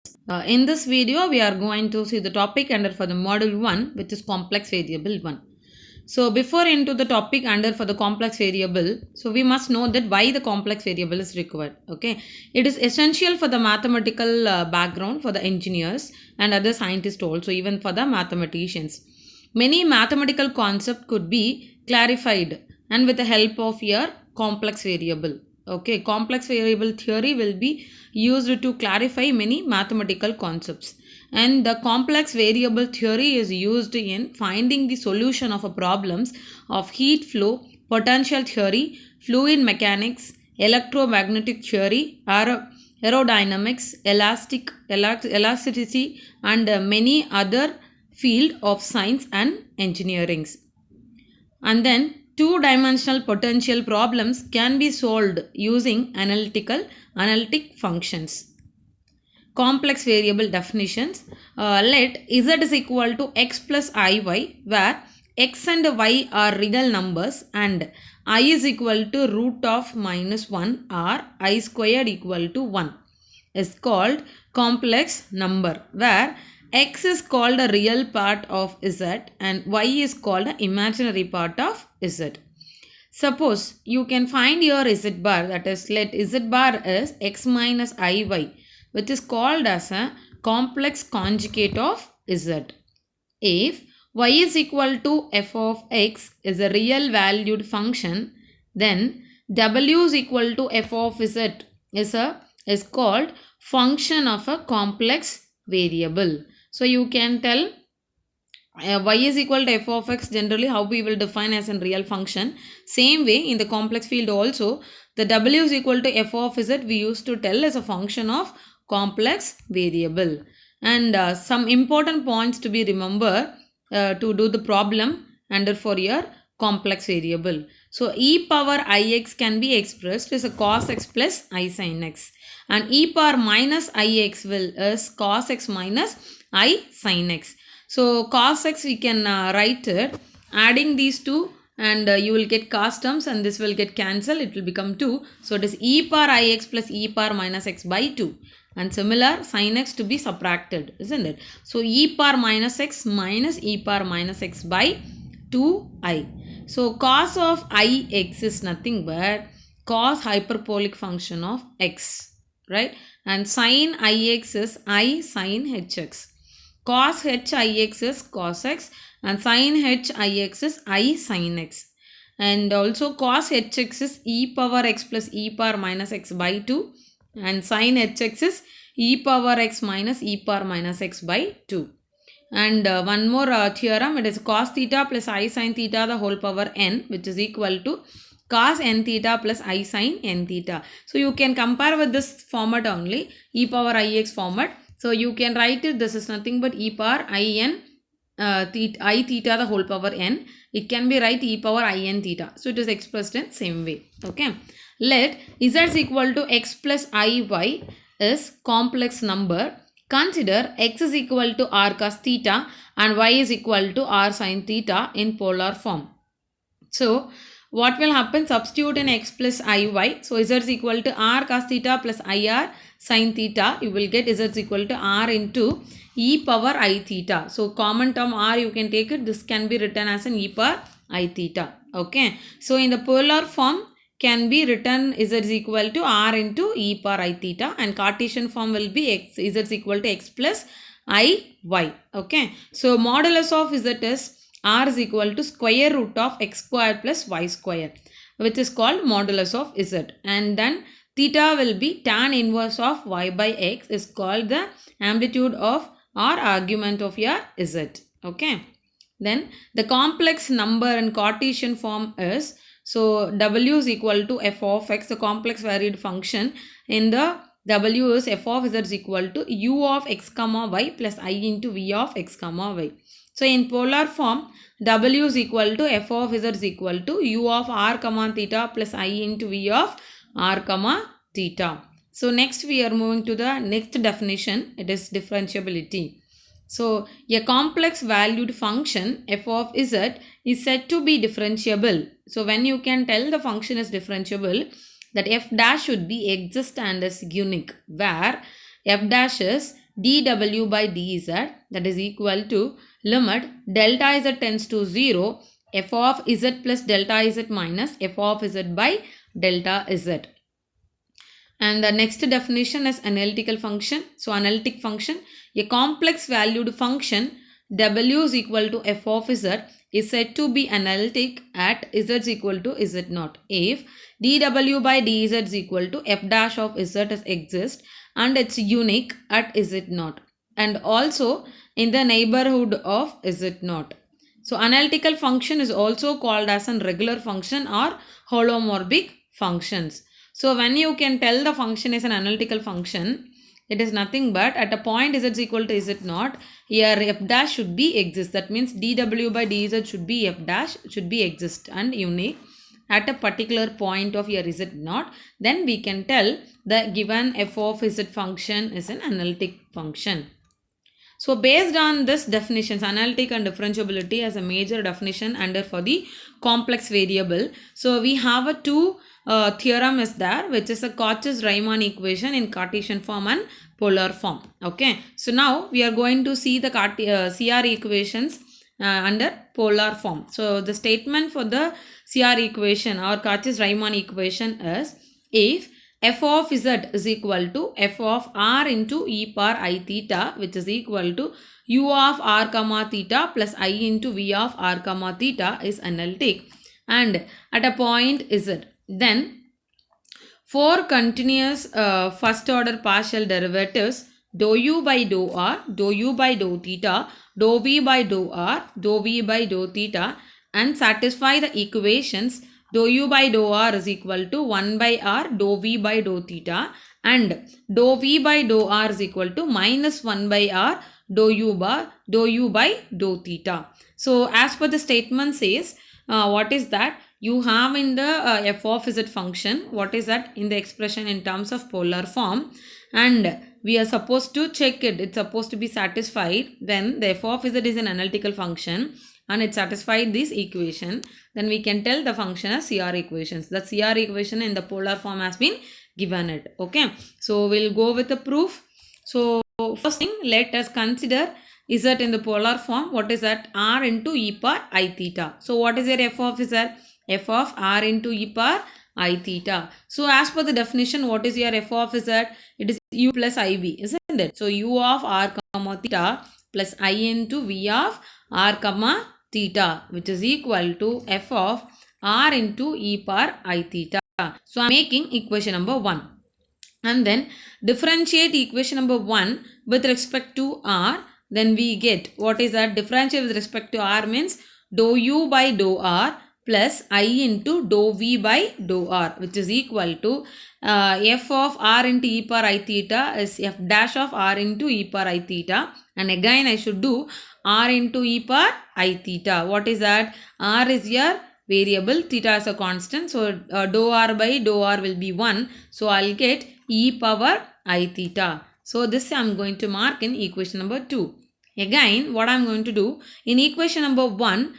In this video, we are going to see the topic under for the module 1, which is complex variable 1. So before into the topic under for the complex variable, so we must know that why the complex variable is required. Okay, it is essential for the mathematical background for the engineers and other scientists also, even for the mathematicians. Many mathematical concept could be clarified and with the help of your complex variable. Okay, complex variable theory will be used to clarify many mathematical concepts, and the complex variable theory is used in finding the solution of a problems of heat flow, potential theory, fluid mechanics, electromagnetic theory, aerodynamics, elasticity, and many other field of science and engineering. And then two-dimensional potential problems can be solved using analytic functions. Complex variable definitions. Let z is equal to x plus iy, where x and y are real numbers and I is equal to root of minus 1 or I squared equal to 1 is called complex number, where x is called a real part of z and y is called an imaginary part of z. Suppose you can find your z bar, that is, let z bar is x minus iy, which is called as a complex conjugate of z. If y is equal to f of x is a real valued function, then w is equal to f of z is called function of a complex variable. So you can tell y is equal to f of x, generally how we will define as a real function. Same way in the complex field also, the w is equal to f of z we used to tell as a function of complex variable. And some important points to be remember to do the problem under for your complex variable. So e power ix can be expressed as a cos x plus I sin x, and e power minus ix will is cos x minus I sin x. So cos x we can write it adding these two, and you will get cos terms and this will get cancelled, it will become 2. So it is e power ix plus e power minus x by 2, and similar sin x to be subtracted, isn't it? So e power minus x minus e power minus x by 2i. So cos of ix is nothing but cos hyperbolic function of x, right? And sin ix is I sin hx. Cos hix is cos x and sin hix is I sin x. And also cos hx is e power x plus e power minus x by 2, and sin hx is e power x minus e power minus x by 2. And one more theorem, it is cos theta plus I sin theta the whole power n, which is equal to cos n theta plus I sin n theta. So you can compare with this format only, e power ix format. So you can write it, this is nothing but e power in I theta the whole power n. It can be write e power in theta. So it is expressed in same way. Okay. Let z is equal to x plus iy is complex number. Consider x is equal to r cos theta and y is equal to r sin theta in polar form. So what will happen? Substitute in x plus iy. So z is equal to r cos theta plus ir sin theta. You will get z is equal to r into e power I theta. So common term r you can take it. This can be written as an e power I theta. Okay. So in the polar form can be written z is equal to r into e power I theta, and Cartesian form will be x z is equal to x plus I y. Okay. So modulus of z is r is equal to square root of x square plus y square, which is called modulus of z, and then theta will be tan inverse of y by x is called the amplitude of or argument of your z. Okay. Then the complex number in Cartesian form is, so w is equal to f of x, the complex varied function in the w is f of z is equal to u of x comma y plus I into v of x comma y. So in polar form, w is equal to f of z is equal to u of r comma theta plus I into v of r comma theta. So next we are moving to the next definition, it is differentiability. So a complex valued function f of z is said to be differentiable. So when you can tell the function is differentiable, that f dash should be exist and is unique, where f dash is dw by dz, that is equal to limit delta z tends to 0, f of z plus delta z minus f of z by delta z. And the next definition is analytical function. So analytic function, a complex valued function w is equal to f of z is said to be analytic at z is equal to z naught if dw by dz is equal to f dash of z exists and it's unique at z naught and also in the neighborhood of z naught. So analytical function is also called as a regular function or holomorphic functions. So when you can tell the function is an analytical function, it is nothing but at a point z is equal to z naught, here f dash should be exist. That means dw by dz should be f dash should be exist and unique at a particular point of your z naught. Then we can tell the given f of z function is an analytic function. So based on this definitions, analytic and differentiability as a major definition under for the complex variable. So we have a two theorem is there, which is a Cauchy-Riemann equation in Cartesian form and polar form. Okay. So now we are going to see the CR equations under polar form. So the statement for the CR equation or Cauchy-Riemann equation is if f of z is equal to f of r into e power I theta, which is equal to u of r comma theta plus I into v of r comma theta is analytic and at a point z, then for continuous first order partial derivatives dou u by dou r, dou u by dou theta, dou v by dou r, dou v by dou theta and satisfy the equations dou u by dou r is equal to 1 by r dou v by dou theta and dou v by dou r is equal to minus 1 by r dou u by dou theta. So as per the statement says, what is that? You have in the f of z function, what is that in the expression in terms of polar form and we are supposed to check it. It's supposed to be satisfied. Then the f of z is an analytical function and it satisfied this equation, then we can tell the function as CR equations. The CR equation in the polar form has been given it. Okay. So we'll go with the proof. So first thing, let us consider z in the polar form. What is that? R into e power I theta. So what is your f of z? F of r into e power I theta. So as per the definition, what is your f of z? It is u plus iv, isn't it? So u of r comma theta plus I into v of r comma theta, which is equal to f of r into e power I theta. So I am making equation number 1 and then differentiate equation number 1 with respect to r. Then we get what is that? Differentiate with respect to r means dou u by dou r plus I into dou v by dou r, which is equal to f of r into e power I theta is f dash of r into e power I theta and again I should do r into e power I theta. What is that? R is your variable, theta is a constant. So dou r by dou r will be 1. So I'll get e power I theta. So this I'm going to mark in equation number 2. Again, what I'm going to do in equation number 1,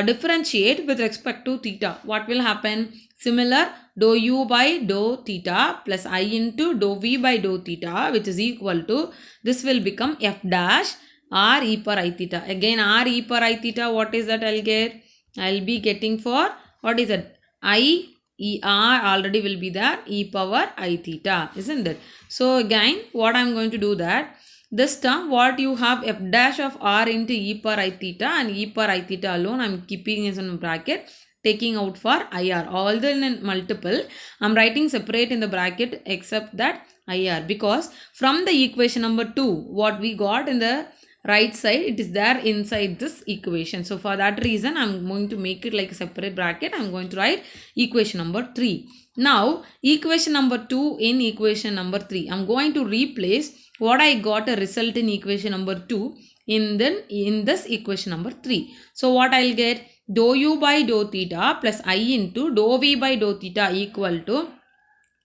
differentiate with respect to theta. What will happen? Similar, dou u by dou theta plus I into dou v by dou theta, which is equal to, this will become f dash r e power I theta. Again r e power I theta, what is that I'll get? I'll be getting for, what is that? I e r already will be there, e power I theta, isn't it? So again, what I'm going to do that, this term what you have f dash of r into e power I theta and e power I theta alone I'm keeping is in bracket, taking out for IR. All the in multiple I'm writing separate in the bracket except that IR, because from the equation number 2 what we got in the right side, it is there inside this equation. So for that reason I'm going to make it like a separate bracket. I'm going to write equation number 3. Now equation number 2 in equation number 3 I'm going to replace what I got a result in equation number 2 in this equation number 3. So what I'll get? Dou u by dou theta plus I into dou v by dou theta equal to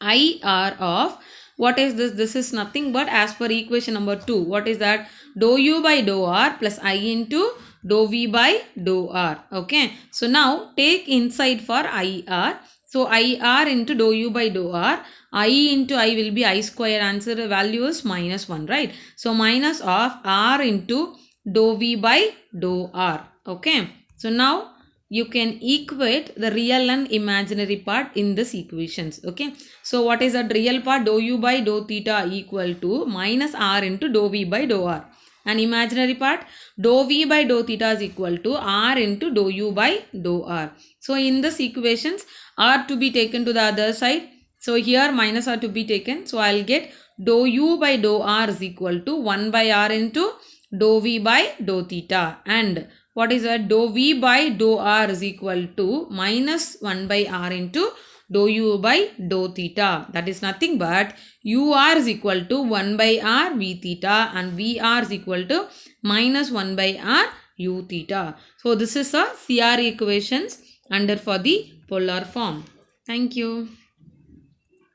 IR of, what is this? This is nothing but as per equation number 2. What is that? Dou u by dou r plus I into dou v by dou r. Okay. So now take inside for IR. So IR into dou u by dou r. I into I will be I square. Answer value is minus 1, right? So minus of R into dou V by dou R. Okay. So now you can equate the real and imaginary part in this equations. Okay. So what is that real part? Dou U by dou theta equal to minus R into dou V by dou R. And imaginary part, dou V by dou theta is equal to R into dou U by dou R. So in this equations, R to be taken to the other side. So here minus R to be taken. So I'll get dou U by dou R is equal to 1 by R into dou V by dou theta. And what is that? Dou V by dou R is equal to minus 1 by R into dou U by dou theta. That is nothing but UR is equal to 1 by R V theta and VR is equal to minus 1 by R U theta. So this is a CR equations under for the polar form. Thank you.